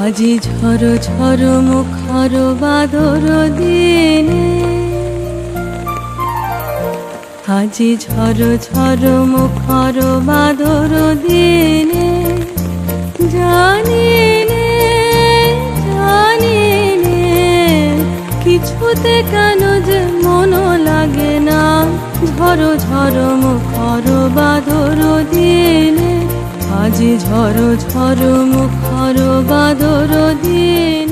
আজি ঝড় ঝড় মুখর বাদর দিনে, আজি ঝড় ঝড় মুখর বাদর দিনে, জানিনে জানিনে কিছুতে কেন যে মন লাগে না। ঝড় ঝড় মুখর বাদর দিনে, আজি ঝড় ঝড় মুখর বাদর দিনে।